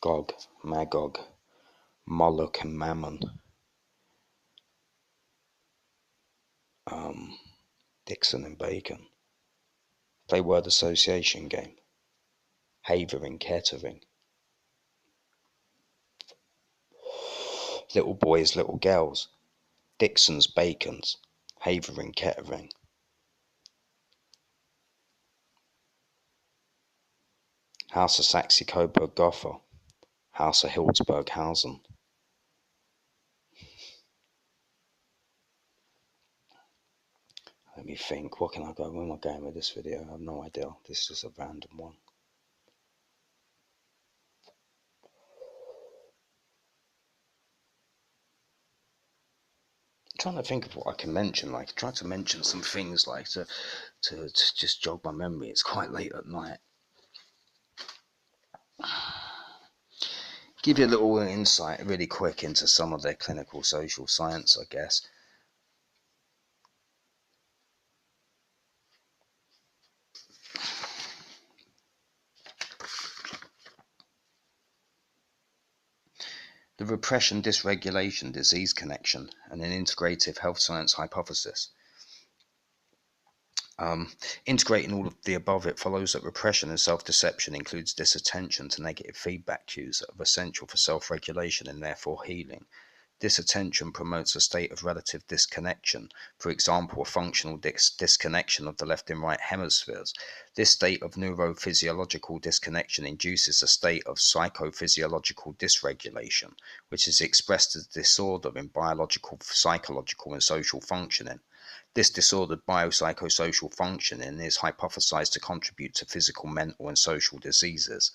Gog, Magog, Moloch and Mammon, Dixon and Bacon. Play word association game. Havering, Kettering. Little boys, little girls. Dixons, Bacons. Havering, Kettering. House of Saxe-Coburg Gotha. House of Hildesberg-Hausen. Let me think, where am I going with this video? I have no idea. This is a random one. I'm trying to think of what I can mention. Like, try to mention some things like to just jog my memory. It's quite late at night. Give you a little insight really quick into some of their clinical social science, I guess. The repression dysregulation disease connection and an integrative health science hypothesis. Integrating all of the above, it follows that repression and self-deception includes disattention to negative feedback cues that are essential for self-regulation and therefore healing. Disattention promotes a state of relative disconnection, for example, a functional disconnection of the left and right hemispheres. This state of neurophysiological disconnection induces a state of psychophysiological dysregulation, which is expressed as disorder in biological, psychological, and social functioning. This disordered biopsychosocial functioning is hypothesized to contribute to physical, mental, and social diseases.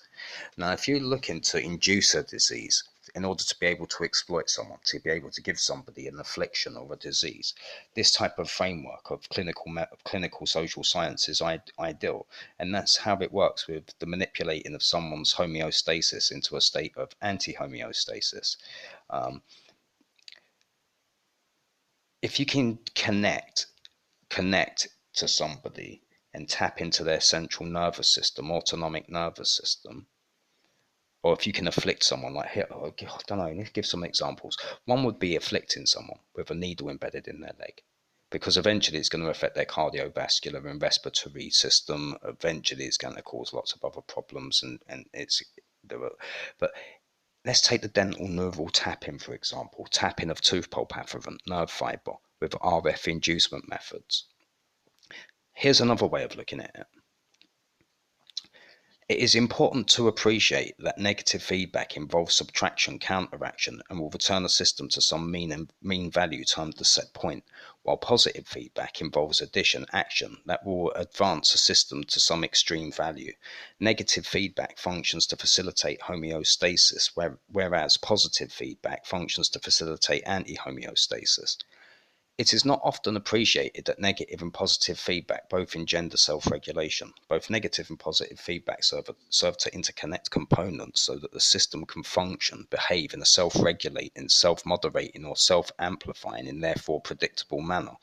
Now, if you look into inducer disease, in order to be able to exploit someone, to be able to give somebody an affliction or a disease, this type of framework of clinical social science is ideal, and that's how it works with the manipulating of someone's homeostasis into a state of anti-homeostasis. If you can connect to somebody and tap into their central nervous system, autonomic nervous system, or if you can afflict someone, like, I don't know, I need to give some examples. One would be afflicting someone with a needle embedded in their leg, because eventually it's going to affect their cardiovascular and respiratory system. Eventually it's going to cause lots of other problems, but let's take the dental neural tapping, for example, tapping of tooth pulp afferent nerve fiber with RF inducement methods. Here's another way of looking at it. It is important to appreciate that negative feedback involves subtraction counteraction and will return a system to some mean value times the set point, while positive feedback involves addition action that will advance a system to some extreme value. Negative feedback functions to facilitate homeostasis, whereas positive feedback functions to facilitate anti-homeostasis. It is not often appreciated that negative and positive feedback both engender self-regulation. Both negative and positive feedback serve to interconnect components so that the system can function, behave in a self-regulating, self-moderating, or self-amplifying and therefore predictable manner.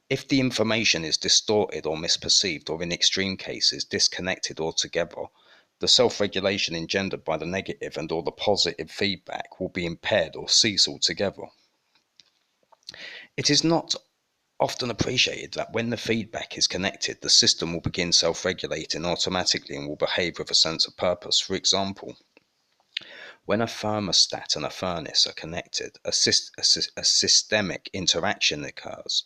If the information is distorted or misperceived, or in extreme cases disconnected altogether, the self-regulation engendered by the negative and or the positive feedback will be impaired or cease altogether. It is not often appreciated that when the feedback is connected, the system will begin self-regulating automatically and will behave with a sense of purpose. For example, when a thermostat and a furnace are connected, a systemic interaction occurs.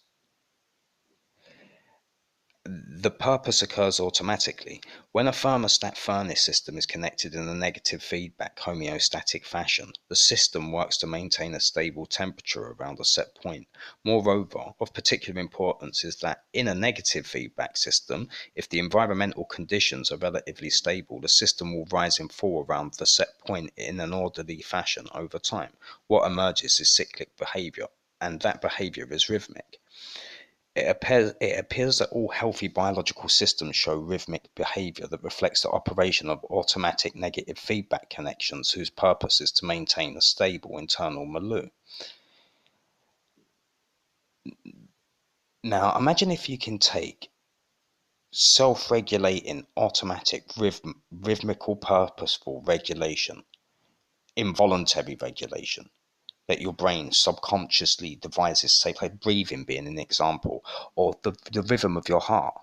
The purpose occurs automatically. When a thermostat furnace system is connected in a negative feedback homeostatic fashion, the system works to maintain a stable temperature around a set point. Moreover, of particular importance is that in a negative feedback system, if the environmental conditions are relatively stable, the system will rise and fall around the set point in an orderly fashion over time. What emerges is cyclic behavior, and that behavior is rhythmic. It appears that all healthy biological systems show rhythmic behavior that reflects the operation of automatic negative feedback connections whose purpose is to maintain a stable internal milieu. Now, imagine if you can take self-regulating, automatic, rhythmical, purposeful regulation involuntary regulation that your brain subconsciously devises, say like breathing being an example, or the rhythm of your heart,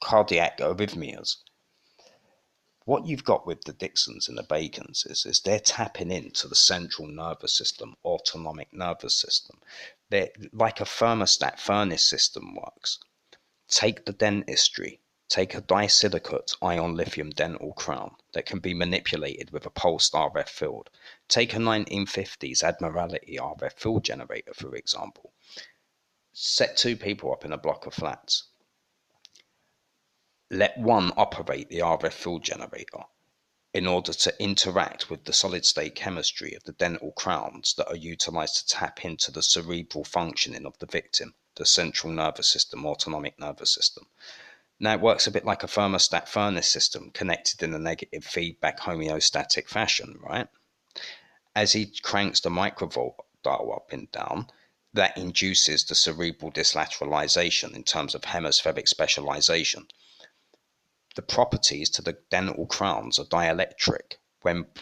cardiac arrhythmias. What you've got with the Dixons and the Bacons is they're tapping into the central nervous system, autonomic nervous system. They're like a thermostat furnace system works. Take the dentistry. Take a disilicate ion lithium dental crown that can be manipulated with a pulsed RF field. Take a 1950s Admiralty RF field generator, for example. Set two people up in a block of flats. Let one operate the RF field generator in order to interact with the solid state chemistry of the dental crowns that are utilized to tap into the cerebral functioning of the victim, the central nervous system, autonomic nervous system. Now it works a bit like a thermostat furnace system connected in a negative feedback homeostatic fashion, right? As he cranks the microvolt dial up and down, that induces the cerebral dislateralization in terms of hemispheric specialization. The properties to the dental crowns are dielectric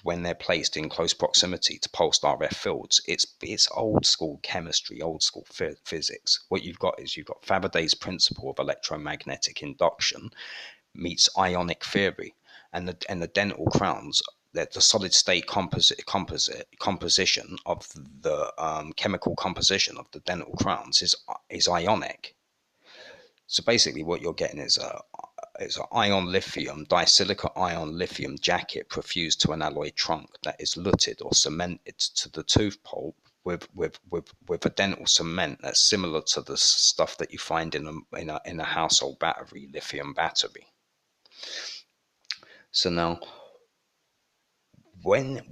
when they're placed in close proximity to pulsed RF fields. It's old school chemistry, old school physics. What you've got is you've got Faraday's principle of electromagnetic induction meets ionic theory, and the dental crowns, that the solid state composition of the chemical composition of the dental crowns is ionic. So basically, what you're getting is it's an ion lithium, disilicate ion lithium jacket perfused to an alloy trunk that is lutted or cemented to the tooth pulp with a dental cement that's similar to the stuff that you find in a household battery, lithium battery. So now, when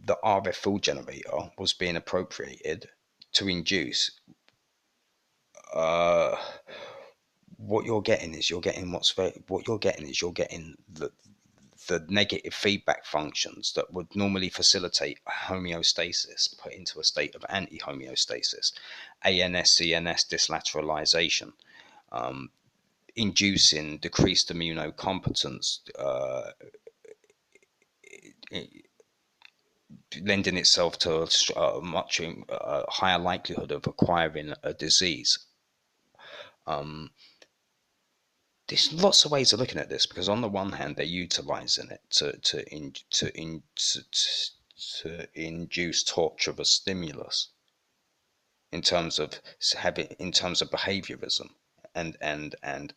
the RF field generator was being appropriated to induce, uh, what you're getting is you're getting the negative feedback functions that would normally facilitate homeostasis put into a state of anti-homeostasis, ANS-CNS dislateralization, inducing decreased immunocompetence, lending itself to a much higher likelihood of acquiring a disease. There's lots of ways of looking at this, because on the one hand they're utilizing it to induce torture of a stimulus in terms of behaviorism and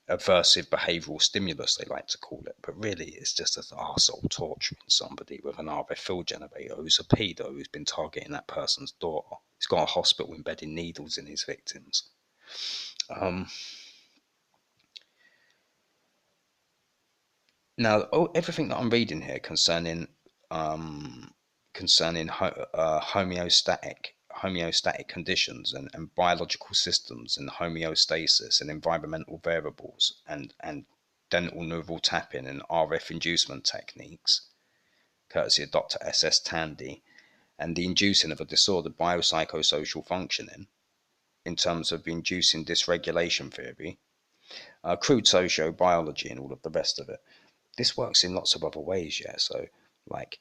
aversive behavioral stimulus, they like to call it, but really it's just an arsehole torturing somebody with an RF field generator who's a pedo who's been targeting that person's daughter. He's got a hospital embedding needles in his victims. Now, everything that I'm reading here concerning homeostatic conditions and biological systems and homeostasis and environmental variables and dental neural tapping and RF inducement techniques, courtesy of Dr. S.S. Tandy, and the inducing of a disordered biopsychosocial functioning in terms of inducing dysregulation theory, crude sociobiology, and all of the rest of it. This works in lots of other ways, yeah. So, like,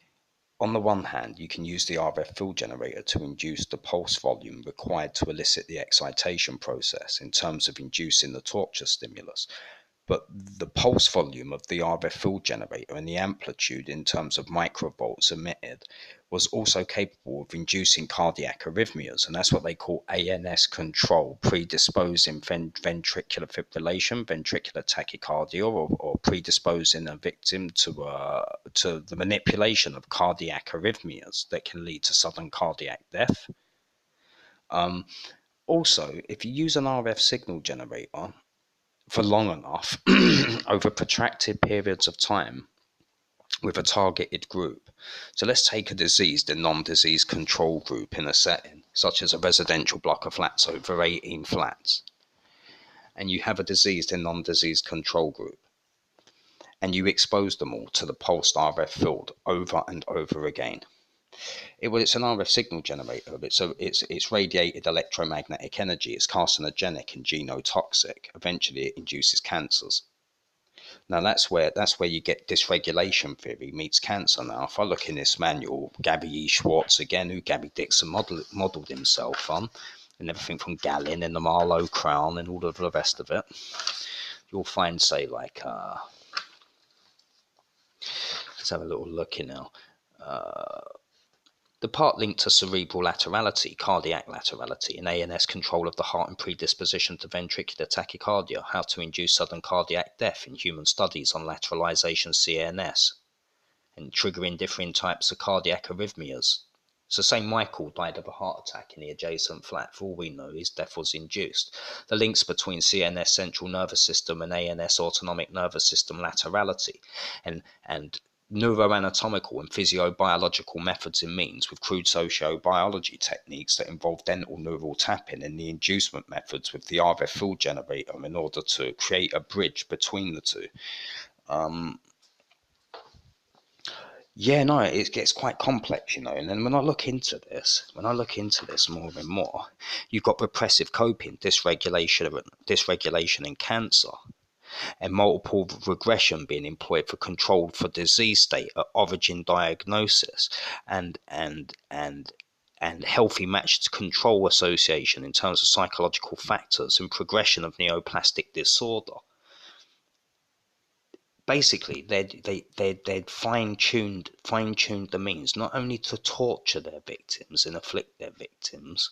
on the one hand, you can use the RF field generator to induce the pulse volume required to elicit the excitation process in terms of inducing the torture stimulus. But the pulse volume of the RF field generator and the amplitude in terms of microvolts emitted was also capable of inducing cardiac arrhythmias, and that's what they call ANS control, predisposing ventricular fibrillation, ventricular tachycardia, or predisposing a victim to the manipulation of cardiac arrhythmias that can lead to sudden cardiac death. Also, if you use an RF signal generator for long enough over protracted periods of time with a targeted group. So let's take a diseased and non-disease control group in a setting, such as a residential block of flats over 18 flats. And you have a diseased and non-disease control group. And you expose them all to the pulsed RF field over and over again. It's an RF signal generator. It's radiated electromagnetic energy. It's carcinogenic and genotoxic. Eventually, it induces cancers. Now that's where you get dysregulation theory meets cancer. Now, if I look in this manual, Gabby E. Schwartz again, who Gabby Dixon modelled himself on, and everything from Gallin and the Marlowe Crown and all of the rest of it, you'll find, say, like, let's have a little look here now. The part linked to cerebral laterality, cardiac laterality, and ANS control of the heart and predisposition to ventricular tachycardia, how to induce sudden cardiac death in human studies on lateralization CNS, and triggering different types of cardiac arrhythmias. So say Michael died of a heart attack in the adjacent flat. For all we know, his death was induced. The links between CNS central nervous system and ANS autonomic nervous system laterality, and neuroanatomical and physiobiological methods and means with crude sociobiology techniques that involve dental neural tapping and the inducement methods with the RF field generator in order to create a bridge between the two. Yeah, no, it gets quite complex, and then when I look into this more and more, you've got repressive coping, dysregulation in cancer, and multiple regression being employed for control for disease state at origin diagnosis, and healthy matched control association in terms of psychological factors and progression of neoplastic disorder. Basically, they'd fine-tuned the means not only to torture their victims and afflict their victims,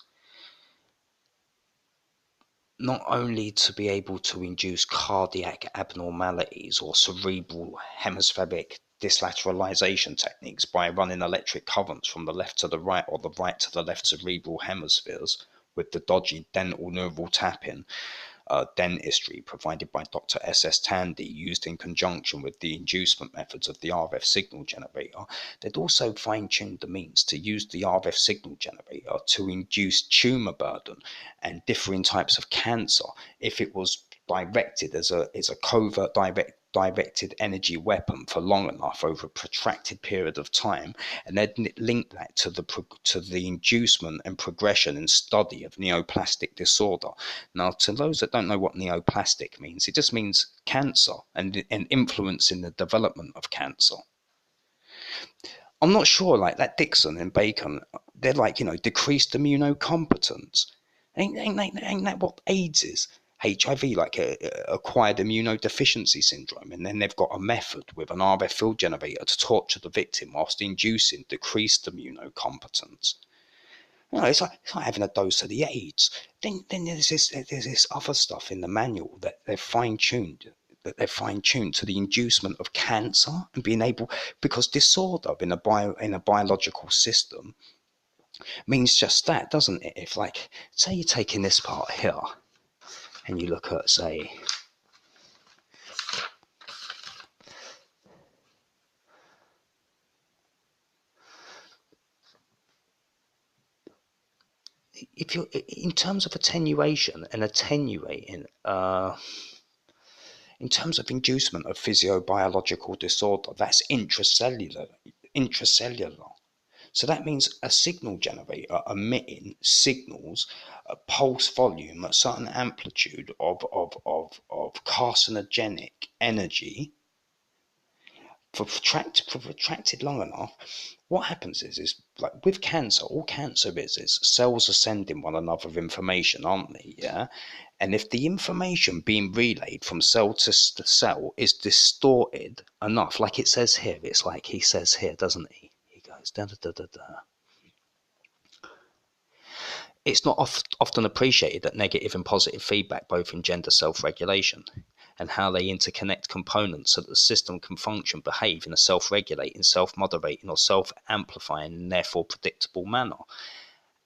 not only to be able to induce cardiac abnormalities or cerebral hemispheric dyslateralization techniques by running electric currents from the left to the right or the right to the left cerebral hemispheres with the dodgy dental neural tapping dentistry provided by Dr. S.S. Tandy, used in conjunction with the inducement methods of the RF signal generator. They'd also fine-tuned the means to use the RF signal generator to induce tumor burden and differing types of cancer if it was directed as a covert directed energy weapon for long enough over a protracted period of time, and then link that to the inducement and progression and study of neoplastic disorder. Now, to those that don't know what neoplastic means, it just means cancer and influence in the development of cancer. I'm not sure, like that Dixon and Bacon, they're like, decreased immunocompetence. Ain't that what AIDS is? HIV, like acquired immunodeficiency syndrome, and then they've got a method with an RF field generator to torture the victim whilst inducing decreased immunocompetence. It's like having a dose of the AIDS. Then there's this other stuff in the manual that they've fine-tuned to the inducement of cancer and being able, because disorder in a biological system means just that, doesn't it? If, like, say you're taking this part here and you look at, say, if you're in terms of attenuation and attenuating, in terms of inducement of physiobiological disorder, that's intracellular. So that means a signal generator emitting signals, a pulse volume, a certain amplitude of carcinogenic energy for protracted long enough. What happens is like with cancer, all cancer is cells are sending one another information, aren't they? Yeah. And if the information being relayed from cell to cell is distorted enough, like it says here, it's like he says here, doesn't he? He goes da da da da da. It's not often appreciated that negative and positive feedback both engender self-regulation, and how they interconnect components so that the system can function, behave in a self-regulating, self-moderating, or self-amplifying, and therefore predictable manner.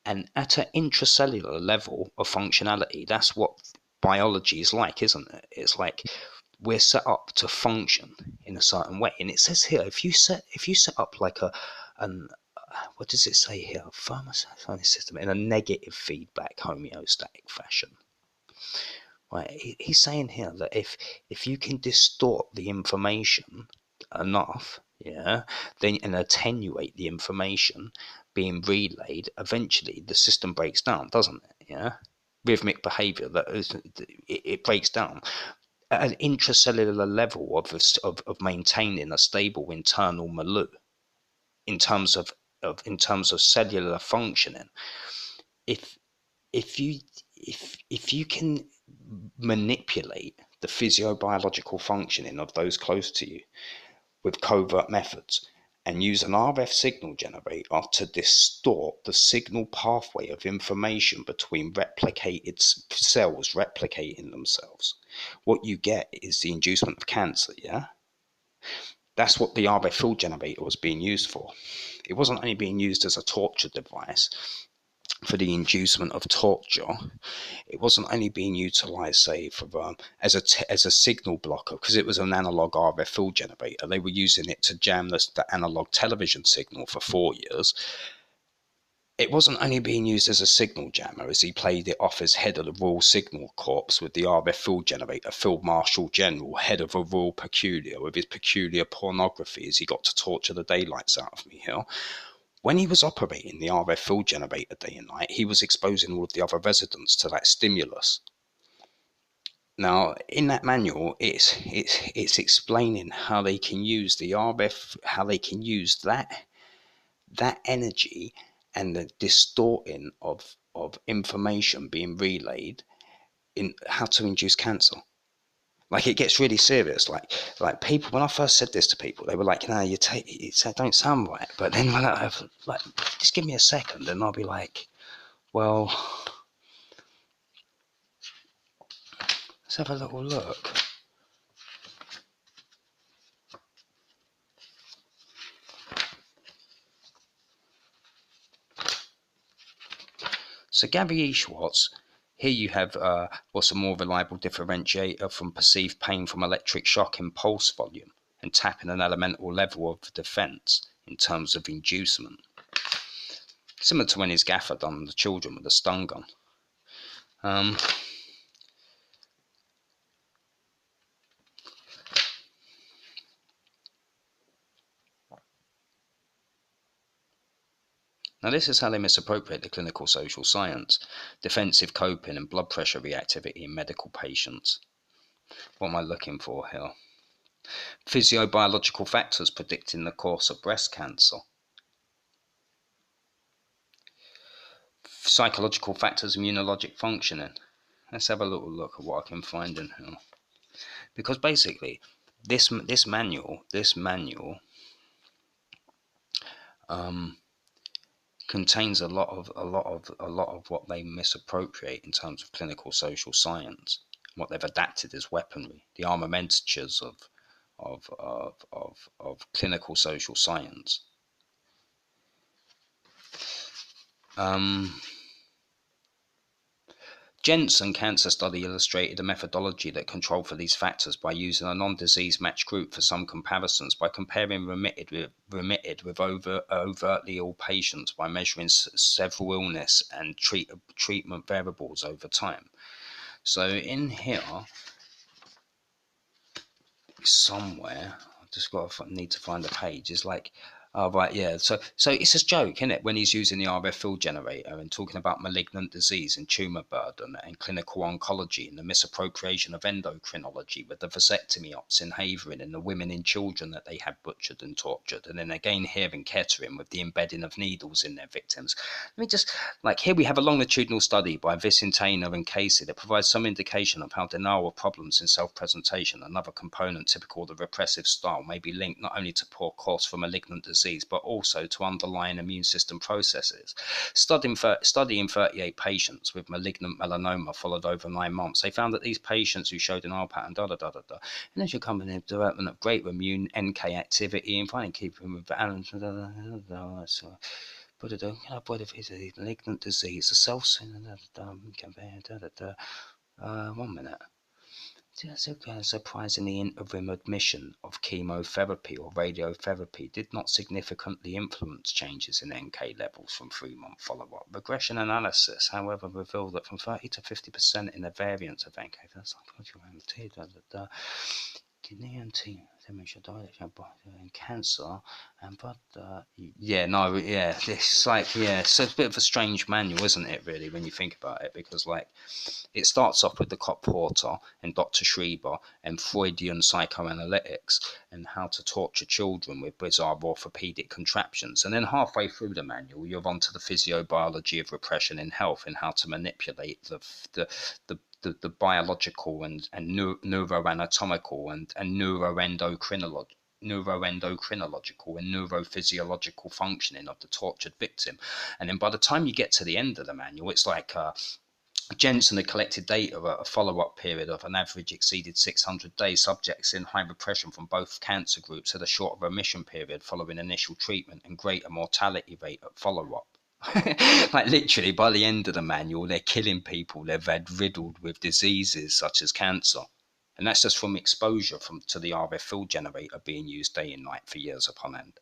And at an intracellular level of functionality, that's what biology is like, isn't it? It's like we're set up to function in a certain way. And it says here, if you set up like what does it say here? Thermodynamic system in a negative feedback homeostatic fashion. Right, he's saying here that if you can distort the information enough, yeah, then and attenuate the information being relayed, eventually the system breaks down, doesn't it? Yeah, rhythmic behavior it breaks down. at an intracellular level of maintaining a stable internal milieu in terms of cellular functioning. If if you if you can manipulate the physiobiological functioning of those close to you with covert methods and use an RF signal generator to distort the signal pathway of information between replicated cells replicating themselves, what you get is the inducement of cancer, yeah? That's what the RF field generator was being used for. It wasn't only being used as a torture device for the inducement of torture. It wasn't only being utilized, say, for as a signal blocker, because it was an analog RF field generator. They were using it to jam the analog television signal for 4 years. It wasn't only being used as a signal jammer, as he played it off as head of the Royal Signal Corps with the RF field generator, Field Marshal General, head of a Royal Peculiar, with his peculiar pornography as he got to torture the daylights out of me here. When he was operating the RF field generator day and night, he was exposing all of the other residents to that stimulus. Now, in that manual, it's explaining how they can use the RF, how they can use that energy and the distorting of information being relayed in how to induce cancer. Like, it gets really serious. Like people, when I first said this to people, they were like, "No, it don't sound right." But then when I have like, just give me a second, and I'll be like, "Well, let's have a little look." So Gary E. Schwartz, here you have what's a more reliable differentiator from perceived pain from electric shock in pulse volume and tapping an elemental level of defense in terms of inducement. Similar to when his gaffer done the children with a stun gun. Now, this is how they misappropriate the clinical social science, defensive coping and blood pressure reactivity in medical patients. What am I looking for here? Physiobiological factors predicting the course of breast cancer. Psychological factors, immunologic functioning. Let's have a little look at what I can find in here. Because basically, this manual contains a lot of what they misappropriate in terms of clinical social science, what they've adapted as weaponry, the armamentures of clinical social science. Jensen cancer study illustrated a methodology that controlled for these factors by using a non-disease matched group for some comparisons, by comparing remitted with overtly ill patients, by measuring several illness and treatment variables over time. So in here somewhere, I just need to find the page. It's like, oh right, yeah. So it's a joke, isn't it, when he's using the RF field generator and talking about malignant disease and tumor burden and clinical oncology and the misappropriation of endocrinology with the vasectomy ops in Havering and the women and children that they had butchered and tortured, and then again here in Kettering with the embedding of needles in their victims. Let me just, like, here we have a longitudinal study by Vicentano and Casey that provides some indication of how denial of problems in self-presentation, another component typical of the repressive style, may be linked not only to poor course for malignant disease, but also to underlying immune system processes. Studying 38 patients with malignant melanoma followed over 9 months, they found that these patients who showed an R pattern, and as you come in the development of greater immune NK activity and finding keeping with balance, but it don't avoid a malignant disease, a self-centered, 1 minute. Surprisingly, interim admission of chemotherapy or radiotherapy did not significantly influence changes in NK levels from 3-month follow-up. Regression analysis, however, revealed that from 30 to 50% in the variance of NK, and cancer, and but yeah, no, yeah, it's like, yeah, so it's a bit of a strange manual, isn't it, really, when you think about it, because like it starts off with the Cop Porter and Dr. Schreiber and Freudian psychoanalytics and how to torture children with bizarre orthopedic contraptions. And then halfway through the manual, you're on to the physiobiology of repression in health and how to manipulate the biological and neuroanatomical and neuroendocrinological and neurophysiological functioning of the tortured victim. And then by the time you get to the end of the manual, it's like Jensen had collected data at a follow-up period of an average exceeded 600 days. Subjects in high repression from both cancer groups had a shorter remission period following initial treatment and greater mortality rate at follow-up. Like literally, by the end of the manual, they're killing people they've had riddled with diseases such as cancer. And that's just from exposure to the RF field generator being used day and night for years upon end.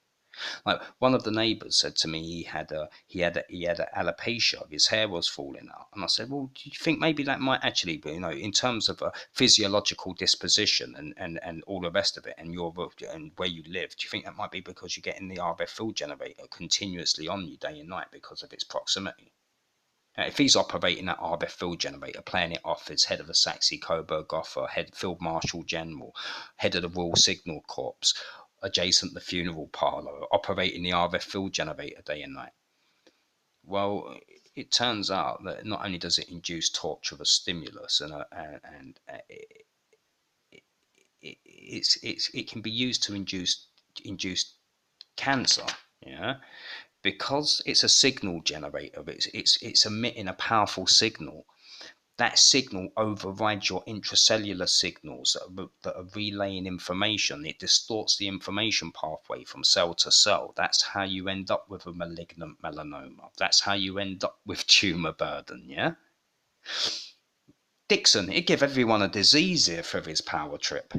Like one of the neighbours said to me, he had a alopecia, his hair was falling out, and I said, well, do you think maybe that might actually be, in terms of a physiological disposition and all the rest of it, and and where you live, do you think that might be because you're getting the RF field generator continuously on you day and night because of its proximity? If he's operating that RF field generator, playing it off as head of the Saxe Coburg Gotha, head Field Marshal General, head of the Royal Signal Corps, adjacent the funeral parlour, operating the RF field generator day and night. Well, it turns out that not only does it induce torture of a stimulus, it can be used to induce cancer. Yeah, because it's a signal generator. It's emitting a powerful signal. That signal overrides your intracellular signals that are relaying information. It distorts the information pathway from cell to cell. That's how you end up with a malignant melanoma. That's how you end up with tumor burden, yeah? Dixon, he'd give everyone a disease here for his power trip.